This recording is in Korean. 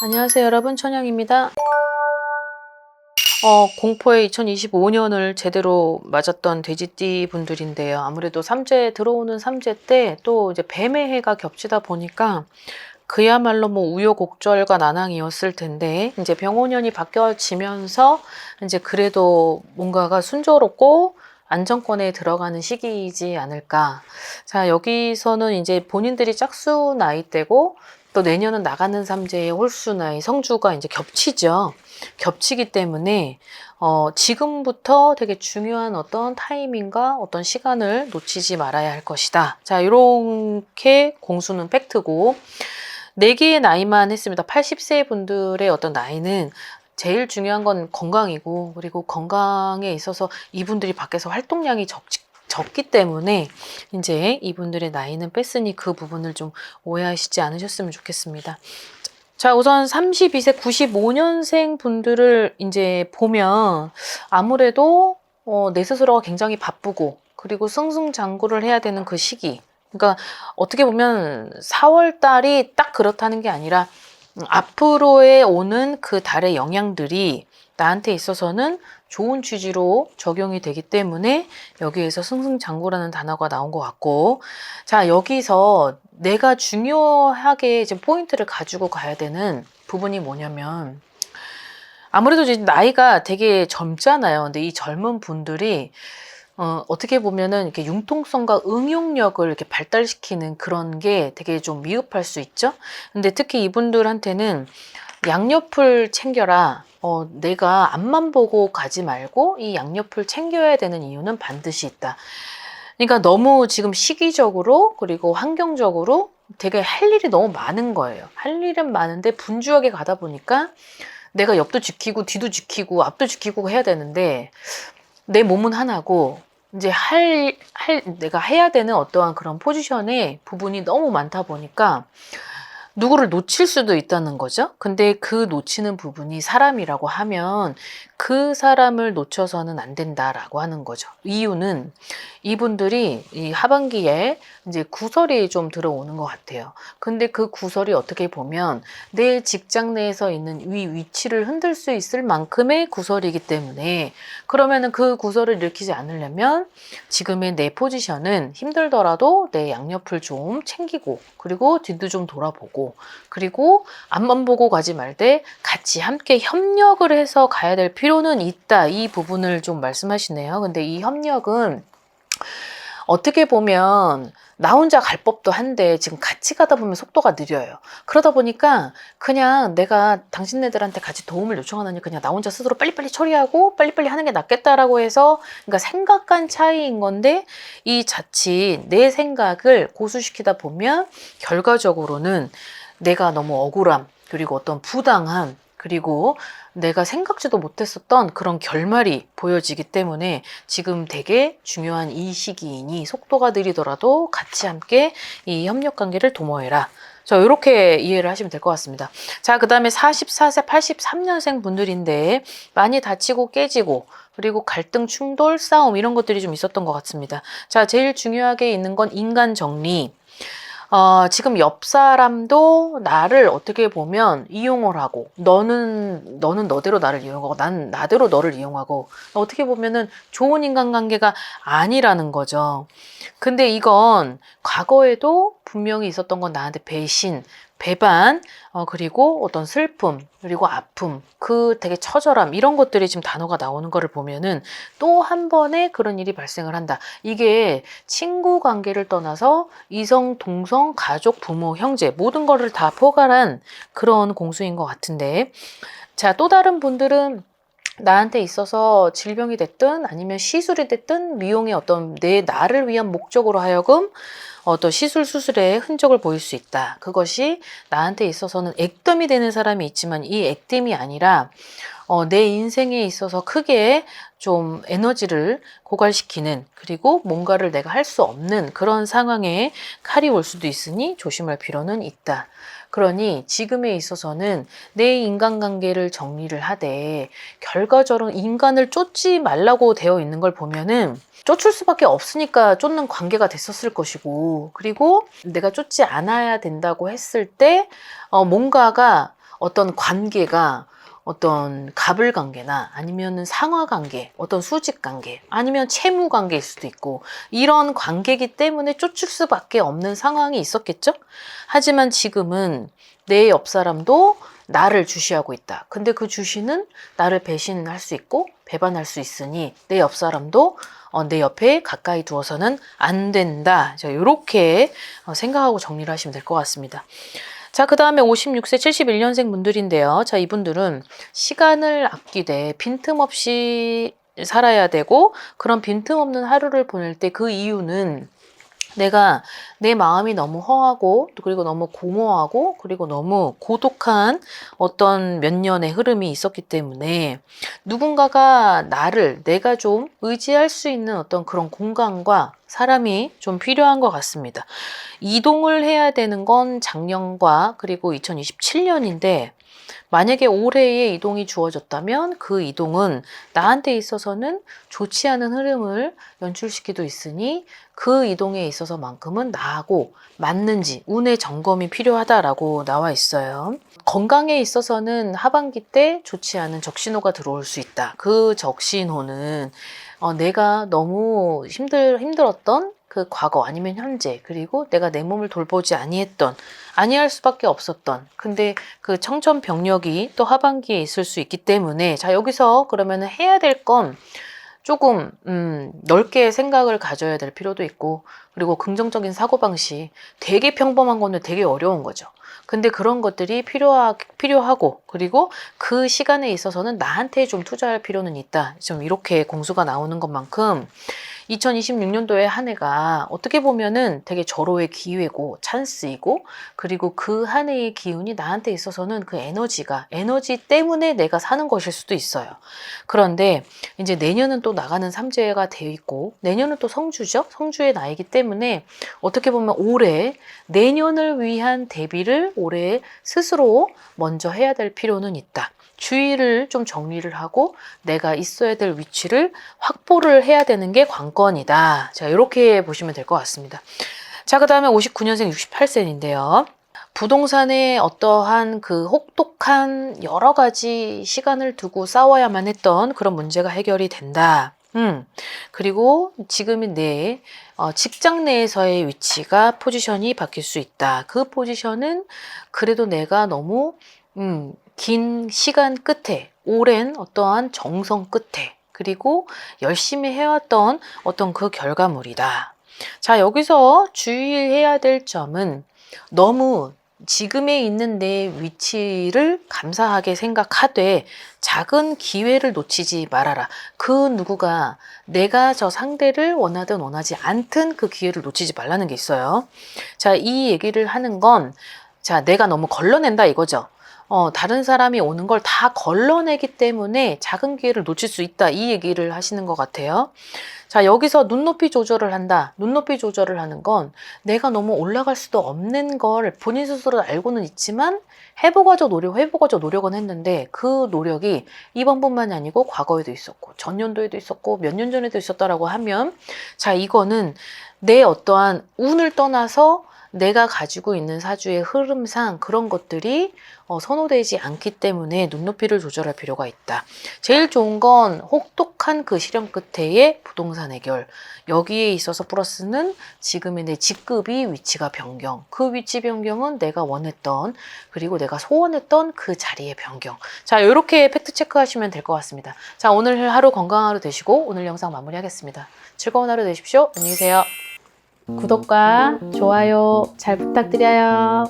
안녕하세요 여러분, 천영입니다. 공포의 2025년을 제대로 맞았던 돼지띠 분들인데요. 아무래도 삼재 들어오는 삼재 때 또 이제 뱀의 해가 겹치다 보니까 그야말로 뭐 우여곡절과 난항이었을 텐데, 이제 병오년이 바뀌어지면서 이제 그래도 뭔가가 순조롭고 안정권에 들어가는 시기이지 않을까. 자, 여기서는 이제 본인들이 짝수 나이 때고 또 내년은 나가는 삼재의 홀수 나이 성주가 이제 겹치죠. 겹치기 때문에 지금부터 되게 중요한 어떤 타이밍과 어떤 시간을 놓치지 말아야 할 것이다. 자, 이렇게 공수는 팩트고, 4개의 나이만 했습니다. 80세 분들의 어떤 나이는 제일 중요한 건 건강이고, 그리고 건강에 있어서 이분들이 밖에서 활동량이 적기 때문에 이제 이분들의 나이는 뺐으니 그 부분을 좀 오해하시지 않으셨으면 좋겠습니다. 자, 우선 32세 95년생 분들을 이제 보면 아무래도 내 스스로가 굉장히 바쁘고, 그리고 승승장구를 해야 되는 그 시기. 그러니까 어떻게 보면 4월 달이 딱 그렇다는 게 아니라 앞으로에 오는 그 달의 영향들이 나한테 있어서는 좋은 취지로 적용이 되기 때문에 여기에서 승승장구라는 단어가 나온 것 같고, 자, 여기서 내가 중요하게 이제 포인트를 가지고 가야 되는 부분이 뭐냐면, 아무래도 이제 나이가 되게 젊잖아요. 근데 이 젊은 분들이 어떻게 보면은 이렇게 융통성과 응용력을 이렇게 발달시키는 그런 게 되게 좀 미흡할 수 있죠. 근데 특히 이분들한테는 양옆을 챙겨라. 내가 앞만 보고 가지 말고 이 양옆을 챙겨야 되는 이유는 반드시 있다. 그러니까 너무 지금 시기적으로 그리고 환경적으로 되게 할 일이 너무 많은 거예요. 할 일은 많은데 분주하게 가다 보니까 내가 옆도 지키고 뒤도 지키고 앞도 지키고 해야 되는데, 내 몸은 하나고 이제 내가 해야 되는 어떠한 그런 포지션의 부분이 너무 많다 보니까 누구를 놓칠 수도 있다는 거죠. 근데 그 놓치는 부분이 사람이라고 하면 그 사람을 놓쳐서는 안 된다라고 하는 거죠. 이유는 이분들이 이 하반기에 이제 구설이 좀 들어오는 것 같아요. 근데 그 구설이 어떻게 보면 내 직장 내에서 있는 위치를 흔들 수 있을 만큼의 구설이기 때문에, 그러면은 그 구설을 일으키지 않으려면 지금의 내 포지션은 힘들더라도 내 양옆을 좀 챙기고, 그리고 뒤도 좀 돌아보고, 그리고 앞만 보고 가지 말되 같이 함께 협력을 해서 가야 될 필요는 있다. 이 부분을 좀 말씀하시네요. 근데 이 협력은 어떻게 보면 나 혼자 갈 법도 한데 지금 같이 가다 보면 속도가 느려요. 그러다 보니까 그냥 내가 당신네들한테 같이 도움을 요청하느니 그냥 나 혼자 스스로 빨리빨리 처리하고 빨리빨리 하는 게 낫겠다라고 해서, 그러니까 생각간 차이인 건데, 이 자칫 내 생각을 고수시키다 보면 결과적으로는 내가 너무 억울함, 그리고 어떤 부당함, 그리고 내가 생각지도 못했었던 그런 결말이 보여지기 때문에 지금 되게 중요한 이 시기이니 속도가 느리더라도 같이 함께 이 협력 관계를 도모해라. 자, 이렇게 이해를 하시면 될 것 같습니다. 자, 그 다음에 44세 83년생 분들인데 많이 다치고 깨지고, 그리고 갈등, 충돌, 싸움 이런 것들이 좀 있었던 것 같습니다. 자, 제일 중요하게 있는 건 인간 정리. 지금 옆 사람도 나를 어떻게 보면 이용을 하고, 너는 너대로 나를 이용하고, 난 나대로 너를 이용하고, 어떻게 보면은 좋은 인간관계가 아니라는 거죠. 근데 이건 과거에도 분명히 있었던 건 나한테 배신, 배반, 그리고 어떤 슬픔, 그리고 아픔, 그 되게 처절함, 이런 것들이 지금 단어가 나오는 거를 보면은 또 한 번의 그런 일이 발생을 한다. 이게 친구 관계를 떠나서 이성, 동성, 가족, 부모, 형제 모든 거를 다 포괄한 그런 공수인 것 같은데, 자, 또 다른 분들은 나한테 있어서 질병이 됐든 아니면 시술이 됐든 미용의 어떤 나를 위한 목적으로 하여금 어떤 수술의 흔적을 보일 수 있다. 그것이 나한테 있어서는 액땜이 되는 사람이 있지만 이 액땜이 아니라 내 인생에 있어서 크게 좀 에너지를 고갈시키는, 그리고 뭔가를 내가 할 수 없는 그런 상황에 칼이 올 수도 있으니 조심할 필요는 있다. 그러니 지금에 있어서는 내 인간관계를 정리를 하되, 결과적으로 인간을 쫓지 말라고 되어 있는 걸 보면은 쫓을 수밖에 없으니까 쫓는 관계가 됐었을 것이고, 그리고 내가 쫓지 않아야 된다고 했을 때 뭔가가 어떤 관계가 어떤 갑을 관계나 아니면 상하 관계, 어떤 수직 관계, 아니면 채무 관계일 수도 있고 이런 관계이기 때문에 쫓을 수밖에 없는 상황이 있었겠죠? 하지만 지금은 내 옆 사람도 나를 주시하고 있다. 근데 그 주시는 나를 배신할 수 있고 배반할 수 있으니 내 옆 사람도 내 옆에 가까이 두어서는 안 된다. 이렇게 생각하고 정리를 하시면 될 것 같습니다. 자, 그 다음에 56세 71년생 분들인데요. 자, 이분들은 시간을 아끼되 빈틈없이 살아야 되고 그런 빈틈없는 하루를 보낼 때 그 이유는 내가 내 마음이 너무 허하고 그리고 너무 공허하고 그리고 너무 고독한 어떤 몇 년의 흐름이 있었기 때문에 누군가가 내가 좀 의지할 수 있는 어떤 그런 공간과 사람이 좀 필요한 것 같습니다. 이동을 해야 되는 건 작년과 그리고 2027년인데 만약에 올해의 이동이 주어졌다면 그 이동은 나한테 있어서는 좋지 않은 흐름을 연출시키고 있으니 그 이동에 있어서만큼은 나하고 맞는지 운의 점검이 필요하다라고 나와 있어요. 건강에 있어서는 하반기 때 좋지 않은 적신호가 들어올 수 있다. 그 적신호는 내가 너무 힘들었던 그 과거 아니면 현재 그리고 내가 내 몸을 돌보지 아니할 수밖에 없었던 근데 그 청천벽력이 또 하반기에 있을 수 있기 때문에 자 여기서 그러면 해야 될 건 조금 넓게 생각을 가져야 될 필요도 있고 그리고 긍정적인 사고방식 되게 평범한 건데 되게 어려운 거죠. 근데 그런 것들이 필요하고 그리고 그 시간에 있어서는 나한테 좀 투자할 필요는 있다. 좀 이렇게 공수가 나오는 것만큼 2026년도에 한 해가 어떻게 보면은 되게 절호의 기회고 찬스이고 그리고 그 한 해의 기운이 나한테 있어서는 그 에너지 때문에 내가 사는 것일 수도 있어요. 그런데 이제 내년은 또 나가는 삼재가 되어 있고 내년은 또 성주죠. 성주의 나이기 때문에 어떻게 보면 올해 내년을 위한 대비를 올해 스스로 먼저 해야 될 필요는 있다. 주의를 좀 정리를 하고 내가 있어야 될 위치를 확보를 해야 되는 게 관건이다. 자, 이렇게 보시면 될 것 같습니다. 자, 그 다음에 59년생 68세인데요. 부동산에 어떠한 그 혹독한 여러 가지 시간을 두고 싸워야만 했던 그런 문제가 해결이 된다. 그리고 지금의 내 직장 내에서의 위치가 포지션이 바뀔 수 있다. 그 포지션은 그래도 내가 너무 긴 시간 끝에 오랜 어떠한 정성 끝에 그리고 열심히 해왔던 어떤 그 결과물이다. 자, 여기서 주의해야 될 점은 너무 지금에 있는 내 위치를 감사하게 생각하되 작은 기회를 놓치지 말아라. 그 누구가 내가 저 상대를 원하든 원하지 않든 그 기회를 놓치지 말라는 게 있어요. 자, 이 얘기를 하는 건 자, 내가 너무 걸러낸다 이거죠. 다른 사람이 오는 걸 다 걸러내기 때문에 작은 기회를 놓칠 수 있다. 이 얘기를 하시는 것 같아요. 자, 여기서 눈높이 조절을 한다. 눈높이 조절을 하는 건 내가 너무 올라갈 수도 없는 걸 본인 스스로 알고는 있지만 해보가죠 노력은 했는데 그 노력이 이번뿐만이 아니고 과거에도 있었고 전년도에도 있었고 몇 년 전에도 있었다라고 하면 자, 이거는 내 어떠한 운을 떠나서 내가 가지고 있는 사주의 흐름상 그런 것들이 선호되지 않기 때문에 눈높이를 조절할 필요가 있다. 제일 좋은 건 혹독한 그 시련 끝에의 부동산 해결. 여기에 있어서 플러스는 지금의 내 직급이 위치가 변경. 그 위치 변경은 내가 원했던 그리고 내가 소원했던 그 자리의 변경. 자, 이렇게 팩트 체크하시면 될 것 같습니다. 자, 오늘 하루 건강한 하루 되시고 오늘 영상 마무리하겠습니다. 즐거운 하루 되십시오. 안녕히 계세요. 구독과 좋아요 잘 부탁드려요.